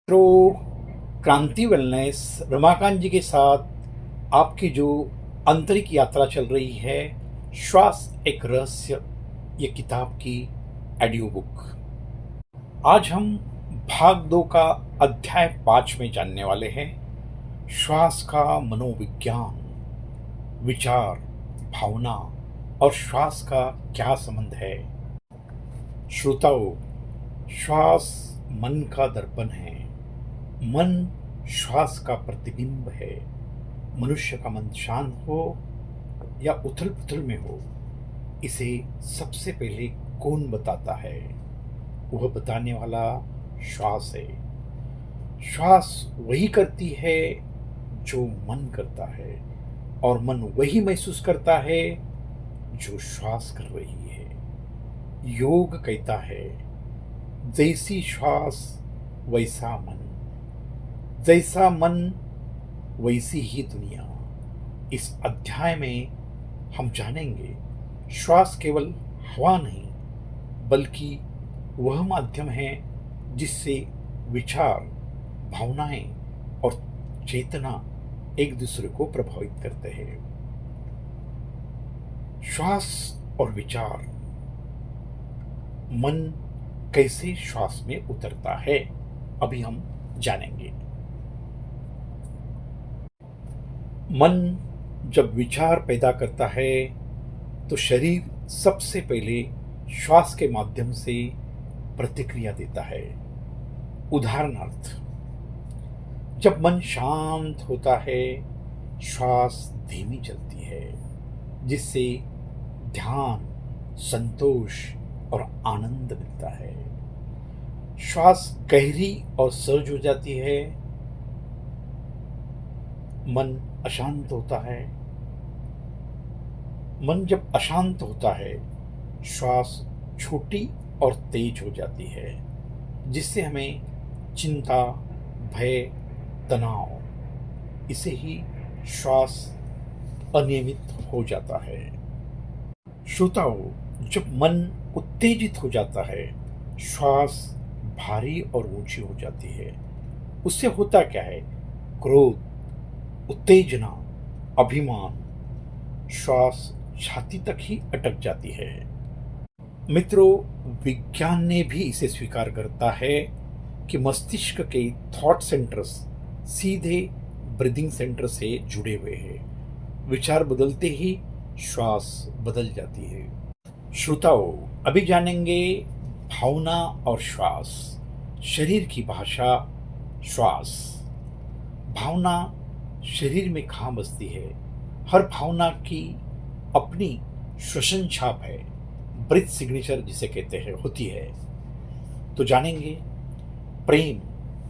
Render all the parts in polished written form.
तो क्रांति वेलनेस रमाकांत जी के साथ आपकी जो आंतरिक यात्रा चल रही है, श्वास एक रहस्य, ये किताब की ऑडियो बुक। आज हम भाग 2 का अध्याय 5 में जानने वाले हैं। श्वास का मनोविज्ञान, विचार, भावना और श्वास का क्या संबंध है। श्रोताओ, श्वास मन का दर्पण है। मन श्वास का प्रतिबिंब है। मनुष्य का मन शांत हो या उथल पुथल में हो, इसे सबसे पहले कौन बताता है? वह बताने वाला श्वास है। श्वास वही करती है जो मन करता है, और मन वही महसूस करता है जो श्वास कर रही है। योग कहता है, जैसी श्वास वैसा मन, जैसा मन वैसी ही दुनिया। इस अध्याय में हम जानेंगे, श्वास केवल हवा नहीं, बल्कि वह माध्यम है जिससे विचार, भावनाएं और चेतना एक दूसरे को प्रभावित करते हैं। श्वास और विचार, मन कैसे श्वास में उतरता है, अभी हम जानेंगे। मन जब विचार पैदा करता है तो शरीर सबसे पहले श्वास के माध्यम से प्रतिक्रिया देता है। उदाहरणार्थ, जब मन शांत होता है, श्वास धीमी चलती है, जिससे ध्यान, संतोष और आनंद मिलता है। श्वास गहरी और सहज हो जाती है, मन अशांत होता है। मन जब अशांत होता है, श्वास छोटी और तेज हो जाती है, जिससे हमें चिंता, भय, तनाव, इसे ही श्वास अनियमित हो जाता है। श्रोताओ, जब मन उत्तेजित हो जाता है, श्वास भारी और ऊंची हो जाती है। उससे होता क्या है? क्रोध, उत्तेजना, अभिमान, श्वास छाती तक ही अटक जाती है। मित्रों, विज्ञान ने भी इसे स्वीकार करता है कि मस्तिष्क के थॉट सेंटर्स सीधे ब्रीदिंग सेंटर से जुड़े हुए हैं। विचार बदलते ही श्वास बदल जाती है। श्रोताओ, अभी जानेंगे भावना और श्वास, शरीर की भाषा, श्वास। भावना शरीर में कहाँ बसती है? हर भावना की अपनी श्वसन छाप है, ब्रीथ सिग्नेचर जिसे कहते हैं, होती है। तो जानेंगे, प्रेम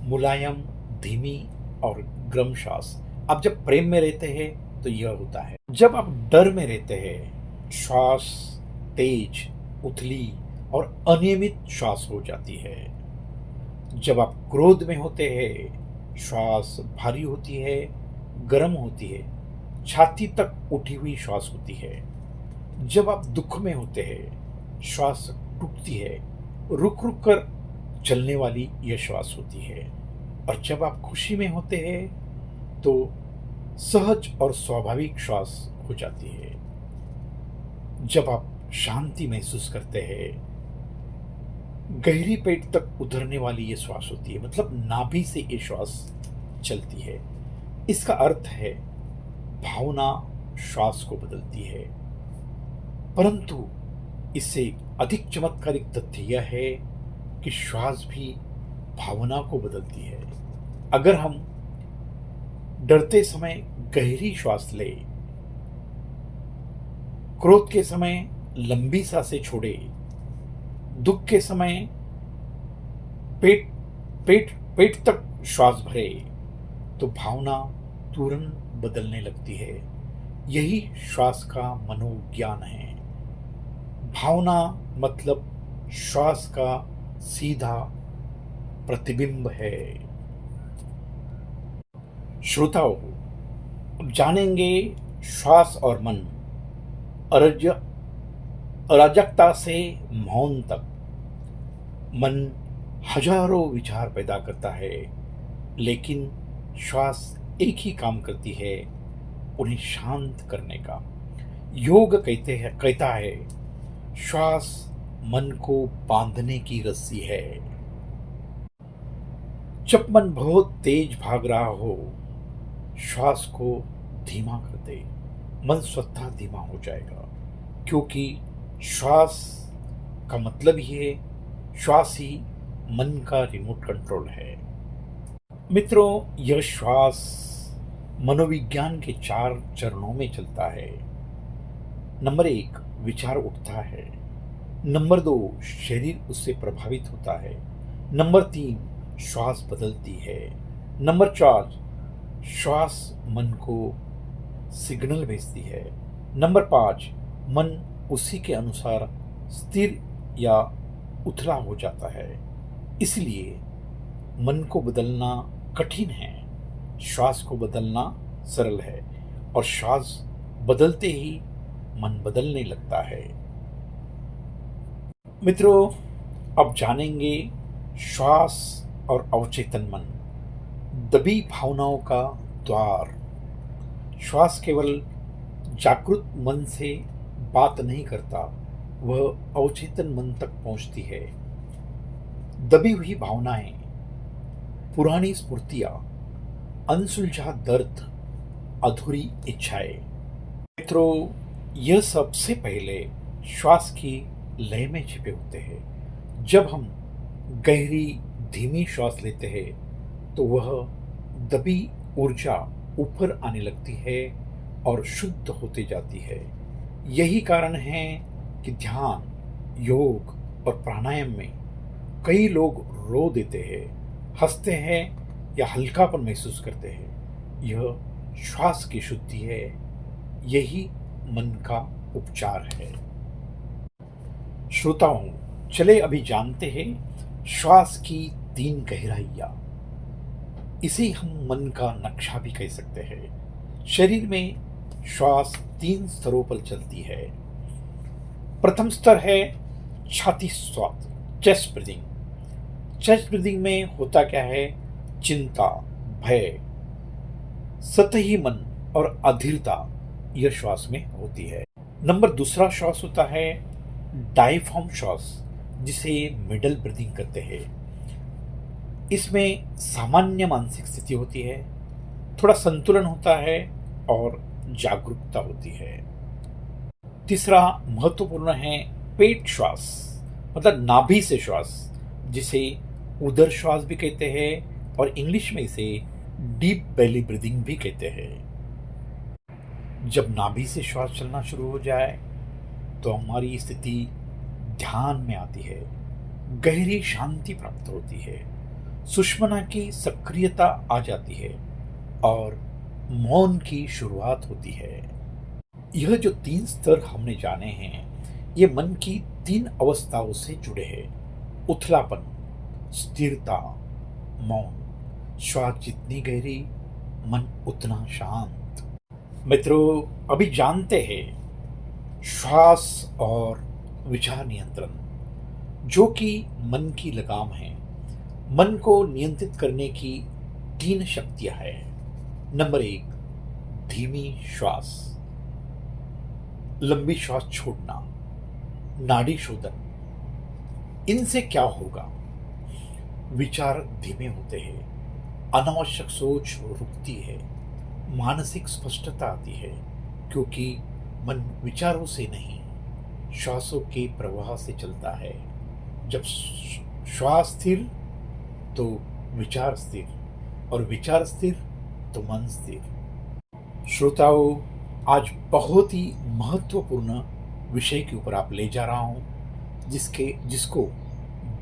मुलायम, धीमी और गर्म श्वास। आप जब प्रेम में रहते हैं तो यह होता है। जब आप डर में रहते हैं, श्वास तेज, उथली और अनियमित श्वास हो जाती है। जब आप क्रोध में होते हैं, श्वास भारी होती है, गर्म होती है, छाती तक उठी हुई श्वास होती है। जब आप दुख में होते हैं, श्वास टूटती है, रुक रुक कर चलने वाली यह श्वास होती है। और जब आप खुशी में होते हैं तो सहज और स्वाभाविक श्वास हो जाती है। जब आप शांति महसूस करते हैं, गहरी पेट तक उतरने वाली ये श्वास होती है, मतलब नाभि से ये श्वास चलती है। इसका अर्थ है भावना श्वास को बदलती है। परंतु इससे अधिक चमत्कारिक तथ्य यह है कि श्वास भी भावना को बदलती है। अगर हम डरते समय गहरी श्वास लें, क्रोध के समय लंबी सांसें छोड़े, दुख के समय पेट पेट पेट तक श्वास भरे, तो भावना तुरंत बदलने लगती है। यही श्वास का मनोविज्ञान है। भावना मतलब श्वास का सीधा प्रतिबिंब है। श्रोताओं, अब जानेंगे श्वास और मन, अराजकता से मौन तक। मन हजारों विचार पैदा करता है, लेकिन श्वास एक ही काम करती है, उन्हें शांत करने का। योग कहता है श्वास मन को बांधने की रस्सी है। जब मन बहुत तेज भाग रहा हो, श्वास को धीमा कर दे, मन स्वतः धीमा हो जाएगा। क्योंकि श्वास का मतलब ही है, श्वास ही मन का रिमोट कंट्रोल है। मित्रों, यह श्वास मनोविज्ञान के 4 चरणों में चलता है। नंबर 1, विचार उठता है। नंबर 2, शरीर उससे प्रभावित होता है। नंबर 3, श्वास बदलती है। नंबर 4, श्वास मन को सिग्नल भेजती है। नंबर 5, मन उसी के अनुसार स्थिर या उथला हो जाता है। इसलिए मन को बदलना कठिन है, श्वास को बदलना सरल है, और श्वास बदलते ही मन बदलने लगता है। मित्रों, अब जानेंगे श्वास और अवचेतन मन, दबी भावनाओं का द्वार। श्वास केवल जागृत मन से बात नहीं करता, वह अवचेतन मन तक पहुंचती है। दबी हुई भावनाएं, पुरानी स्मृतियां, अनसुलझा दर्द, अधूरी इच्छाएं। मित्रों, यह सबसे पहले श्वास की लय में छिपे होते हैं। जब हम गहरी धीमी श्वास लेते हैं तो वह दबी ऊर्जा ऊपर आने लगती है और शुद्ध होते जाती है। यही कारण है कि ध्यान, योग और प्राणायाम में कई लोग रो देते हैं, हंसते हैं या हल्कापन महसूस करते हैं। यह श्वास की शुद्धि है, यही मन का उपचार है। श्रोताओं, चले अभी जानते हैं श्वास की 3 गहराइयां। इसे हम मन का नक्शा भी कह सकते हैं। शरीर में श्वास 3 स्तरों पर चलती है। प्रथम स्तर है छाती श्वास, चेस्ट ब्रीदिंग। चेस्ट ब्रीदिंग में होता क्या है? चिंता, भय, सतही मन और अधीरता यह श्वास में होती है। नंबर दूसरा श्वास होता है डायफ्राम श्वास, जिसे मिडल ब्रीदिंग कहते हैं। इसमें सामान्य मानसिक स्थिति होती है, थोड़ा संतुलन होता है और जागरूकता होती है। तीसरा महत्वपूर्ण है पेट श्वास, मतलब नाभि से श्वास, जिसे उदर श्वास भी कहते हैं और इंग्लिश में इसे डीप बेली ब्रीदिंग भी कहते हैं। जब नाभि से श्वास चलना शुरू हो जाए तो हमारी स्थिति ध्यान में आती है, गहरी शांति प्राप्त होती है, सुषुम्ना की सक्रियता आ जाती है और मौन की शुरुआत होती है। यह जो 3 स्तर हमने जाने हैं, ये मन की 3 अवस्थाओं से जुड़े हैं। उथलापन, स्थिरता, मौन। श्वास जितनी गहरी, मन उतना शांत। मित्रों, अभी जानते हैं श्वास और विचार नियंत्रण, जो कि मन की लगाम है। मन को नियंत्रित करने की 3 शक्तियां हैं। नंबर 1, धीमी श्वास, लंबी श्वास छोड़ना, नाड़ी शोधन। इनसे क्या होगा? विचार धीमे होते हैं, अनावश्यक सोच रुकती है, मानसिक स्पष्टता आती है, क्योंकि मन विचारों से नहीं, श्वासों के प्रवाह से चलता है। जब श्वास स्थिर तो विचार स्थिर, और विचार स्थिर तो मन स्थिर। श्रोताओं, आज बहुत ही महत्वपूर्ण विषय के ऊपर आप ले जा रहा हूं, जिसको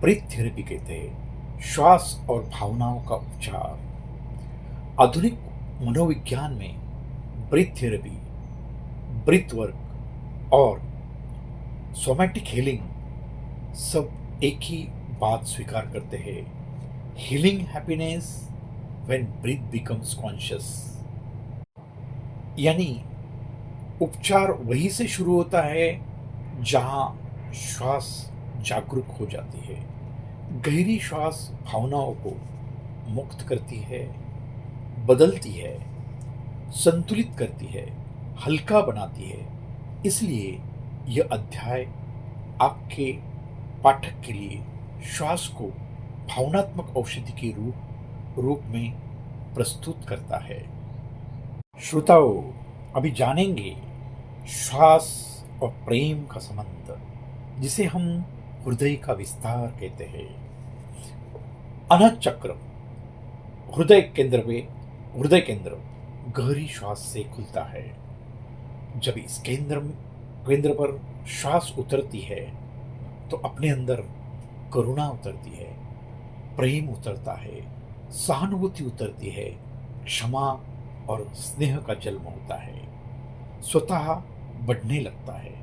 ब्रीथ थेरेपी कहते हैं, श्वास और भावनाओं का उपचार। आधुनिक मनोविज्ञान में ब्रीथ थेरेपी, ब्रीथ वर्क और सोमैटिक हीलिंग सब एक ही बात स्वीकार करते हैं, healing happiness when breath becomes conscious. यानी उपचार वहीं से शुरू होता है जहां श्वास जागरूक हो जाती है। गहरी श्वास भावनाओं को, मुक्त करती है, बदलती है, संतुलित करती है, हल्का बनाती है। इसलिए यह अध्याय आपके पाठक के लिए श्वास को भावनात्मक औषधि के रूप में प्रस्तुत करता है। श्रोताओ, अभी जानेंगे श्वास और प्रेम का संबंध, जिसे हम हृदय का विस्तार कहते हैं। अनाहत चक्र हृदय केंद्र गहरी श्वास से खुलता है। जब इस केंद्र पर श्वास उतरती है तो अपने अंदर करुणा उतरती है, प्रेम उतरता है, सहानुभूति उतरती है, क्षमा और स्नेह का जन्म होता है। स्वतः बढ़ने लगता है।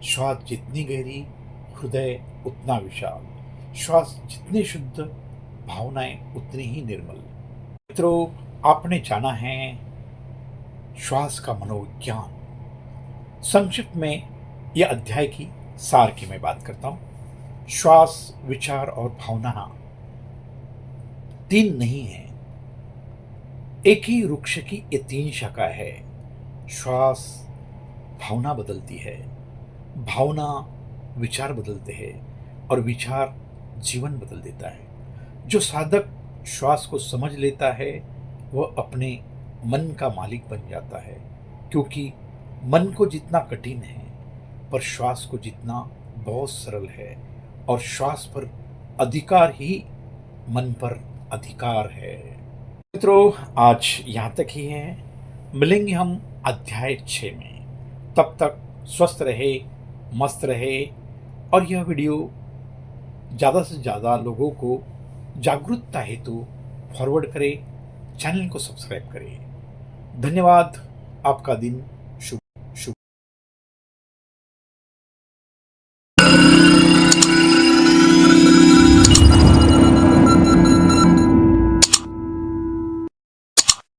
श्वास जितनी गहरी, हृदय उतना विशाल। श्वास जितने शुद्ध, भावनाएं उतनी ही निर्मल। मित्रों, आपने जाना है श्वास का मनोविज्ञान। संक्षिप्त में यह अध्याय की सार की मैं बात करता हूं। श्वास, विचार और भावना तीन नहीं है, एक ही वृक्ष की ये तीन शाखा है। श्वास भावना बदलती है, भावना विचार बदलते हैं और विचार जीवन बदल देता है। जो साधक श्वास को समझ लेता है वह अपने मन का मालिक बन जाता है, क्योंकि मन को जितना कठिन है पर श्वास को जितना बहुत सरल है, और श्वास पर अधिकार ही मन पर अधिकार है। मित्रों, आज यहाँ तक ही है। मिलेंगे हम अध्याय 6 में। तब तक स्वस्थ रहे, मस्त रहे, और यह वीडियो ज़्यादा से ज़्यादा लोगों को जागरूकता हेतु फॉरवर्ड करें, चैनल को सब्सक्राइब करें। धन्यवाद। आपका दिन